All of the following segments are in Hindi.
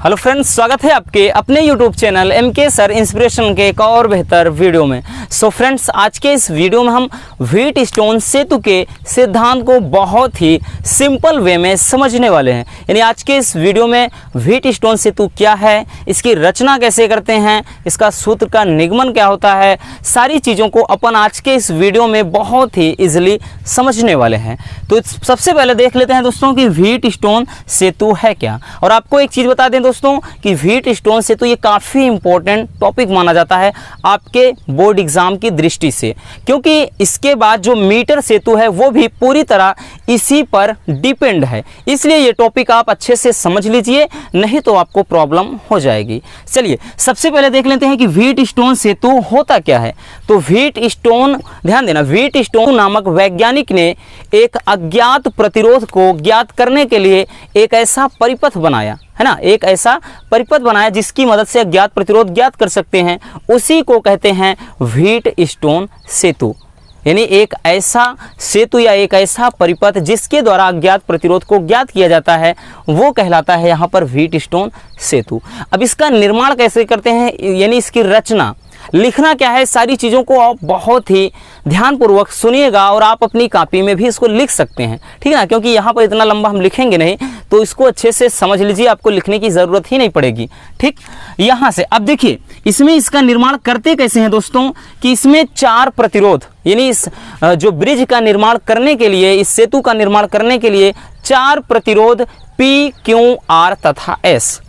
हेलो फ्रेंड्स, स्वागत है आपके अपने YouTube channel MK sir inspiration के एक और बेहतर वीडियो में। सो फ्रेंड्स, आज के इस वीडियो में हम व्हीटस्टोन सेतु के सिद्धांत को बहुत ही सिंपल वे में समझने वाले हैं। यानी आज के इस वीडियो में व्हीटस्टोन सेतु क्या है, इसकी रचना कैसे करते हैं, इसका सूत्र का निगमन क्या होता है, सारी चीज़ों को अपन आज के इस वीडियो में बहुत ही ईजिली समझने वाले हैं। तो सबसे पहले देख लेते हैं दोस्तों कि व्हीटस्टोन सेतु है क्या। और आपको एक चीज़ बता दें दोस्तों कि व्हीटस्टोन सेतु ये काफ़ी इंपॉर्टेंट टॉपिक माना जाता है आपके बोर्ड एग्जाम की दृष्टि से, क्योंकि इसके बाद जो मीटर सेतु है वो भी पूरी तरह इसी पर डिपेंड है। इसलिए ये टॉपिक आप अच्छे से समझ लीजिए, नहीं तो आपको प्रॉब्लम हो जाएगी। चलिए सबसे पहले देख लेते हैं कि व्हीटस्टोन सेतु होता क्या है। तो व्हीटस्टोन, ध्यान देना, व्हीटस्टोन नामक वैज्ञानिक ने एक अज्ञात प्रतिरोध को ज्ञात करने के लिए एक ऐसा परिपथ बनाया, है ना, एक ऐसा परिपथ बनाया जिसकी मदद से अज्ञात प्रतिरोध ज्ञात कर सकते हैं। उसी को कहते हैं व्हीटस्टोन सेतु। यानी एक ऐसा सेतु या एक ऐसा परिपथ जिसके द्वारा अज्ञात प्रतिरोध को ज्ञात किया जाता है, वो कहलाता है यहाँ पर व्हीटस्टोन सेतु। अब इसका निर्माण कैसे करते हैं, यानी इसकी रचना, लिखना क्या है, सारी चीज़ों को आप बहुत ही ध्यानपूर्वक सुनिएगा और आप अपनी कॉपी में भी इसको लिख सकते हैं, ठीक है ना, क्योंकि यहाँ पर इतना लंबा हम लिखेंगे नहीं, तो इसको अच्छे से समझ लीजिए, आपको लिखने की ज़रूरत ही नहीं पड़ेगी। ठीक, यहाँ से अब देखिए इसमें इसका निर्माण करते कैसे हैं दोस्तों कि इसमें 4 प्रतिरोध, यानी इस जो ब्रिज का निर्माण करने के लिए, इस सेतु का निर्माण करने के लिए 4 प्रतिरोध PQR तथा S,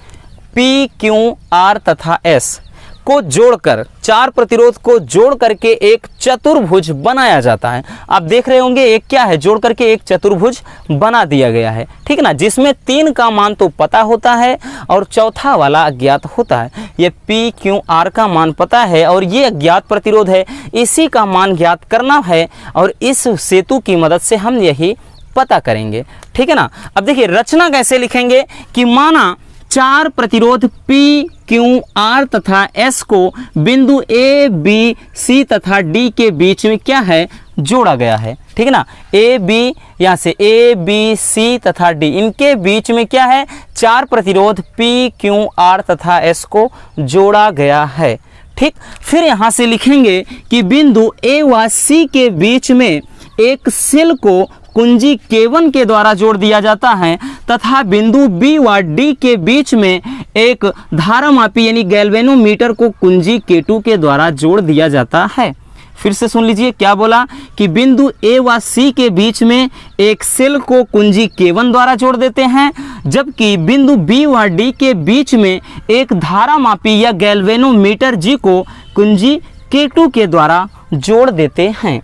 PQR तथा S को जोड़कर, 4 प्रतिरोध को जोड़ करके एक चतुर्भुज बनाया जाता है। आप देख रहे होंगे एक क्या है, जोड़ करके एक चतुर्भुज बना दिया गया है, ठीक है ना, जिसमें 3 का मान तो पता होता है और चौथा वाला अज्ञात होता है। ये PQR का मान पता है और ये अज्ञात प्रतिरोध है, इसी का मान ज्ञात करना है और इस सेतु की मदद से हम यही पता करेंगे, ठीक है ना। अब देखिए रचना कैसे लिखेंगे कि माना 4 प्रतिरोध PQR तथा S को बिंदु A, B, C तथा D के बीच में क्या है, जोड़ा गया है, ठीक है ना। A, B, यहाँ से A, B, C तथा D, इनके बीच में क्या है, 4 प्रतिरोध PQR तथा S को जोड़ा गया है। ठीक, फिर यहाँ से लिखेंगे कि बिंदु A व C के बीच में एक सेल को कुंजी K1 के द्वारा जोड़ दिया जाता है तथा बिंदु B व D के बीच में एक धारामापी यानी गैल्वेनोमीटर को कुंजी K2 के द्वारा जोड़ दिया जाता है। फिर से सुन लीजिए क्या बोला कि बिंदु A व C के बीच में एक सेल को कुंजी K1 द्वारा जोड़ देते हैं, जबकि बिंदु B व D के बीच में एक धारामापी या गैल्वेनोमीटर G को कुंजी K2 के द्वारा जोड़ देते हैं।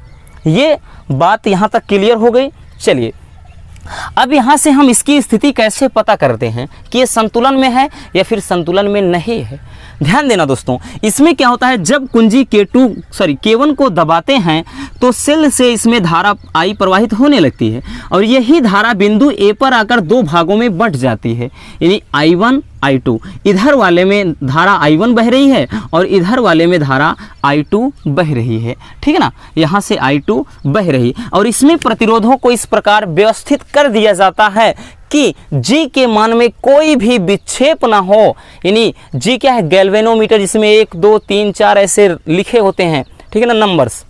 ये बात यहाँ तक क्लियर हो गई। चलिए अब यहाँ से हम इसकी स्थिति कैसे पता करते हैं कि ये संतुलन में है या फिर संतुलन में नहीं है। ध्यान देना दोस्तों, इसमें क्या होता है, जब कुंजी K1 को दबाते हैं तो सेल से इसमें धारा I प्रवाहित होने लगती है और यही धारा बिंदु A पर आकर 2 भागों में बंट जाती है, यानी I1 I2। इधर वाले में धारा I1 बह रही है और इधर वाले में धारा I2 बह रही है, ठीक है ना, यहाँ से I2 बह रही, और इसमें प्रतिरोधों को इस प्रकार व्यवस्थित कर दिया जाता है कि G के मान में कोई भी विक्षेप ना हो। यानी G क्या है, गैल्वेनोमीटर, जिसमें 1, 2, 3, 4 ऐसे लिखे होते हैं, ठीक है ना, नंबर्स,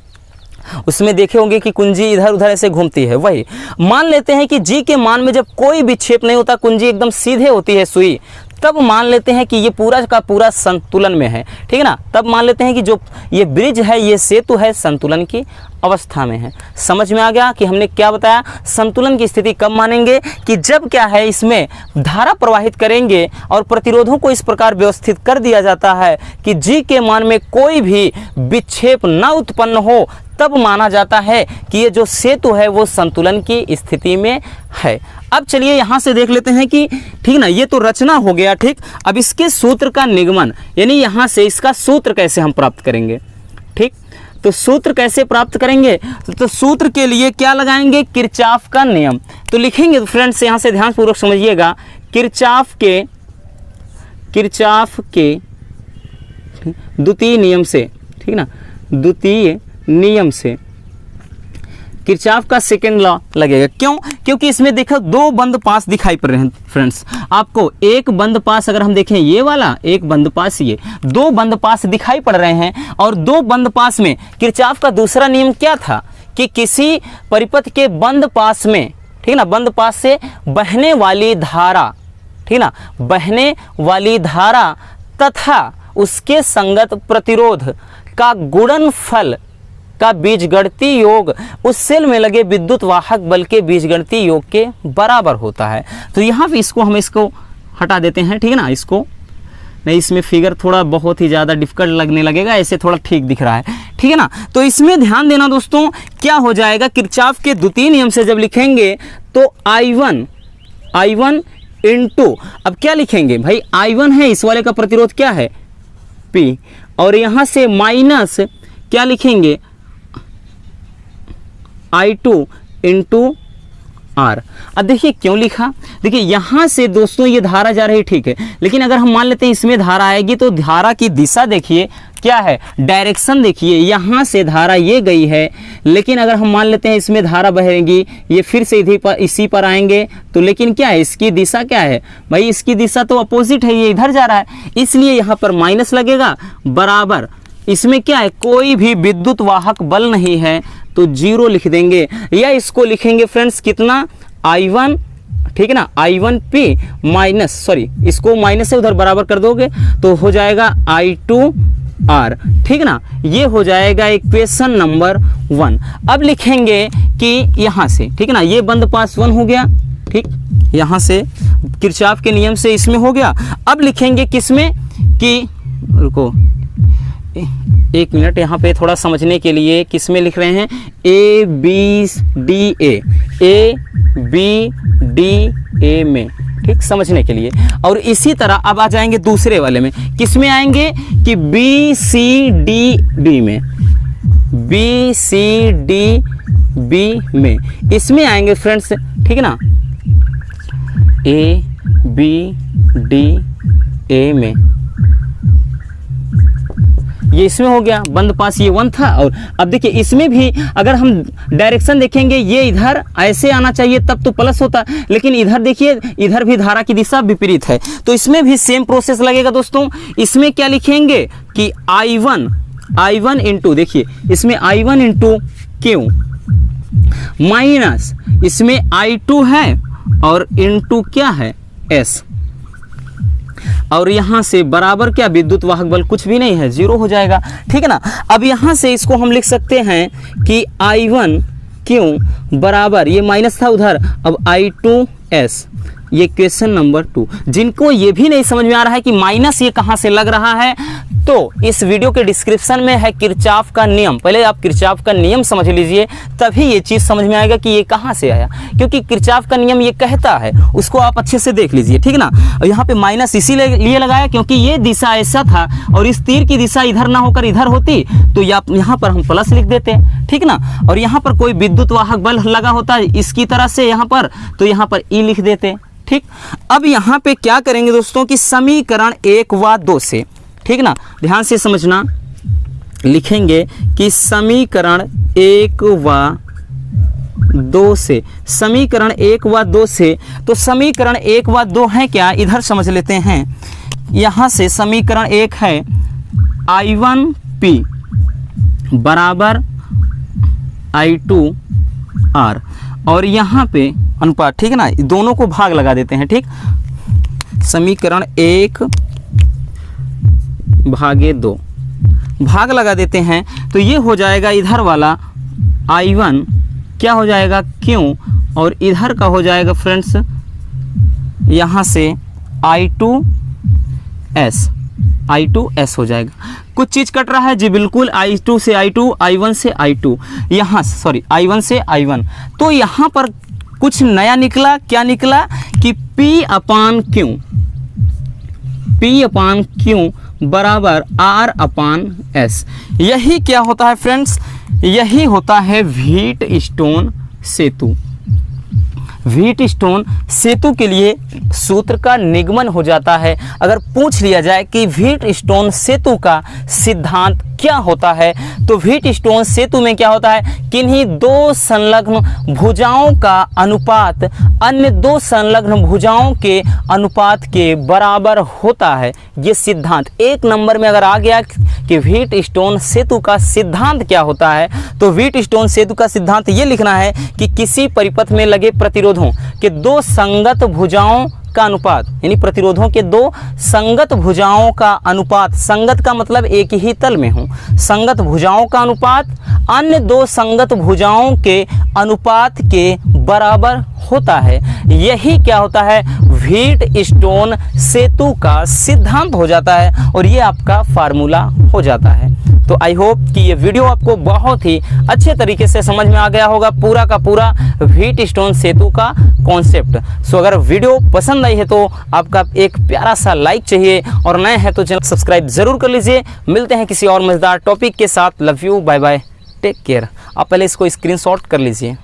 उसमें देखे होंगे कि कुंजी इधर उधर ऐसे घूमती है। वही मान लेते हैं कि G के मान में जब कोई विक्षेप नहीं होता, कुंजी एकदम सीधे होती है सुई, तब मान लेते हैं कि ये पूरा का पूरा संतुलन में है, ठीक है ना। तब मान लेते हैं कि जो ये ब्रिज है, ये सेतु है, संतुलन की अवस्था में है। समझ में आ गया कि हमने क्या बताया, संतुलन की स्थिति कब मानेंगे कि जब क्या है, इसमें धारा प्रवाहित करेंगे और प्रतिरोधों को इस प्रकार व्यवस्थित कर दिया जाता है कि G के मान में कोई भी विक्षेप न उत्पन्न हो, तब माना जाता है कि ये जो सेतु है वो संतुलन की स्थिति में है। अब चलिए यहाँ से देख लेते हैं कि, ठीक ना, ये तो रचना हो गया, ठीक। अब इसके सूत्र का निगमन, यानी यहाँ से इसका सूत्र कैसे हम प्राप्त करेंगे, ठीक। तो सूत्र कैसे प्राप्त करेंगे, तो सूत्र के लिए क्या लगाएंगे, किरचॉफ का नियम। तो लिखेंगे फ्रेंड्स, यहाँ से ध्यानपूर्वक समझिएगा, किरचॉफ के द्वितीय नियम से, ठीक ना, द्वितीय नियम से किरचॉफ का सेकेंड लॉ लगेगा। क्यों? क्योंकि इसमें देखो दो बंद पास दिखाई पड़ रहे हैं फ्रेंड्स। आपको एक बंद पास अगर हम देखें, ये वाला एक बंद पास, ये दो बंद पास दिखाई पड़ रहे हैं। और दो बंद पास में किरचॉफ का दूसरा नियम क्या था कि किसी परिपथ के बंद पास में, ठीक ना, बंद पास से बहने वाली धारा, ठीक ना, बहने वाली धारा तथा उसके संगत प्रतिरोध का गुणनफल का बीजगणितीय योग उस सेल में लगे विद्युत वाहक बल के बीजगणितीय योग के बराबर होता है। तो यहाँ पे इसको हटा देते हैं, ठीक है ना, इसको नहीं, इसमें फिगर थोड़ा बहुत ही ज़्यादा डिफिकल्ट लगने लगेगा, ऐसे थोड़ा ठीक दिख रहा है, ठीक है ना। तो इसमें ध्यान देना दोस्तों, क्या हो जाएगा, किरचॉफ के द्वितीय नियम से जब लिखेंगे तो I1 इंटू, अब क्या लिखेंगे भाई, I1 है, इस वाले का प्रतिरोध क्या है P, और यहाँ से माइनस क्या लिखेंगे I2 इंटू R। अब देखिए क्यों लिखा, देखिए यहाँ से दोस्तों ये धारा जा रही, ठीक है, लेकिन अगर हम मान लेते हैं इसमें धारा आएगी तो धारा की दिशा देखिए क्या है, डायरेक्शन देखिए, यहाँ से धारा ये गई है, लेकिन अगर हम मान लेते हैं इसमें धारा बहेगी, ये फिर से इसी पर आएंगे, तो लेकिन क्या है, इसकी दिशा क्या है भाई, इसकी दिशा तो अपोजिट है, ये इधर जा रहा है, इसलिए यहाँ पर माइनस लगेगा, बराबर इसमें क्या है, कोई भी विद्युत वाहक बल नहीं है, तो 0 लिख देंगे, या इसको लिखेंगे फ्रेंड्स कितना, I1, ठीक है ना, I1P माइनस, सॉरी इसको माइनस से उधर बराबर कर दोगे तो हो जाएगा I2R, ठीक है ना, ये हो जाएगा इक्वेशन नंबर 1। अब लिखेंगे कि यहाँ से, ठीक है ना, ये बंद पास 1 हो गया, ठीक, यहाँ से किरचॉफ के नियम से इसमें हो गया। अब लिखेंगे किसमें कि, रुको एक मिनट, यहाँ पे थोड़ा समझने के लिए किसमें लिख रहे हैं, ABDA में, ठीक, समझने के लिए। और इसी तरह अब आ जाएंगे दूसरे वाले में, किसमें आएंगे कि BCDB में, BCDB में, इसमें आएंगे फ्रेंड्स, ठीक है ना, ABDA में, ये इसमें हो गया, बंद पास ये 1 था। और अब देखिए इसमें भी अगर हम डायरेक्शन देखेंगे, ये इधर ऐसे आना चाहिए तब तो प्लस होता, लेकिन इधर देखिए, इधर भी धारा की दिशा विपरीत है, तो इसमें भी सेम प्रोसेस लगेगा दोस्तों। इसमें क्या लिखेंगे कि I1 इंटू, देखिए इसमें I1 इंटू Q माइनस इसमें I2 है और इंटू क्या है S, और यहाँ से बराबर क्या, विद्युत वाहक बल कुछ भी नहीं है, 0 हो जाएगा, ठीक है ना। अब यहाँ से इसको हम लिख सकते हैं कि I1 क्यों बराबर, ये माइनस था उधर, अब I2S, ये क्वेश्चन नंबर 2। जिनको ये भी नहीं समझ में आ रहा है कि माइनस ये कहाँ से लग रहा है, तो इस वीडियो के डिस्क्रिप्शन में है किरचॉफ का नियम, पहले आप किरचॉफ का नियम समझ लीजिए, तभी ये चीज़ समझ में आएगा कि ये कहाँ से आया, क्योंकि किरचॉफ का नियम ये कहता है, उसको आप अच्छे से देख लीजिए, ठीक है ना। और यहाँ पे माइनस इसीलिए लगाया क्योंकि ये दिशा ऐसा था और इस तीर की दिशा इधर ना होकर इधर होती तो यहाँ पर हम प्लस लिख देते, ठीक ना। और यहाँ पर कोई विद्युत वाहक बल लगा होता है इसकी तरह से यहाँ पर, तो यहाँ पर ई लिख देते, ठीक। अब यहाँ पे क्या करेंगे दोस्तों कि समीकरण 1 व 2 से, ठीक ना, ध्यान से समझना, लिखेंगे कि समीकरण 1 व 2 से, समीकरण 1 व 2 से, तो समीकरण 1 व 2 है क्या, इधर समझ लेते हैं। यहाँ से समीकरण 1 है I1P बराबर I2R, और यहाँ पे अनुपात, ठीक है ना, दोनों को भाग लगा देते हैं, ठीक। समीकरण 1 भागे 2 भाग लगा देते हैं, तो ये हो जाएगा इधर वाला I1 क्या हो जाएगा क्यों, और इधर का हो जाएगा फ्रेंड्स यहाँ से I2S हो जाएगा। कुछ चीज़ कट रहा है जी, बिल्कुल, I2 से I2, I1 से I2, यहाँ सॉरी I1 से I1, तो यहाँ पर कुछ नया निकला, क्या निकला कि P अपान Q बराबर R अपान S। यही क्या होता है फ्रेंड्स, यही होता है व्हीटस्टोन सेतु। व्हीटस्टोन सेतु के लिए सूत्र का निगमन हो जाता है। अगर पूछ लिया जाए कि व्हीटस्टोन सेतु का सिद्धांत क्या होता है? तो व्हीटस्टोन सेतु में क्या होता है? किन्हीं दो संलग्न भुजाओं का अनुपात अन्य दो संलग्न भुजाओं के अनुपात के बराबर होता है। ये सिद्धांत 1 नंबर में अगर आ गया कि व्हीटस्टोन सेतु का सिद्धांत क्या होता है, तो व्हीटस्टोन सेतु का सिद्धांत ये लिखना है कि किसी परिपथ में लगे प्रतिरोधों के दो संगत भुजाओं का अनुपात, यानी प्रतिरोधों के दो संगत भुजाओं का अनुपात, संगत का मतलब एक ही तल में हो, संगत भुजाओं का अनुपात अन्य दो संगत भुजाओं के अनुपात के बराबर होता है। यही क्या होता है? व्हीटस्टोन सेतु का सिद्धांत हो जाता है और ये आपका फार्मूला हो जाता है। तो आई होप कि ये वीडियो आपको बहुत ही अच्छे तरीके से समझ में आ गया होगा, पूरा का पूरा व्हीटस्टोन सेतु का कॉन्सेप्ट। सो अगर वीडियो पसंद आई है तो आपका एक प्यारा सा लाइक चाहिए और नए हैं तो चैनल सब्सक्राइब जरूर कर लीजिए। मिलते हैं किसी और मजेदार टॉपिक के साथ। Love you, bye bye, take care. आप पहले इसको स्क्रीनशॉट कर लीजिए।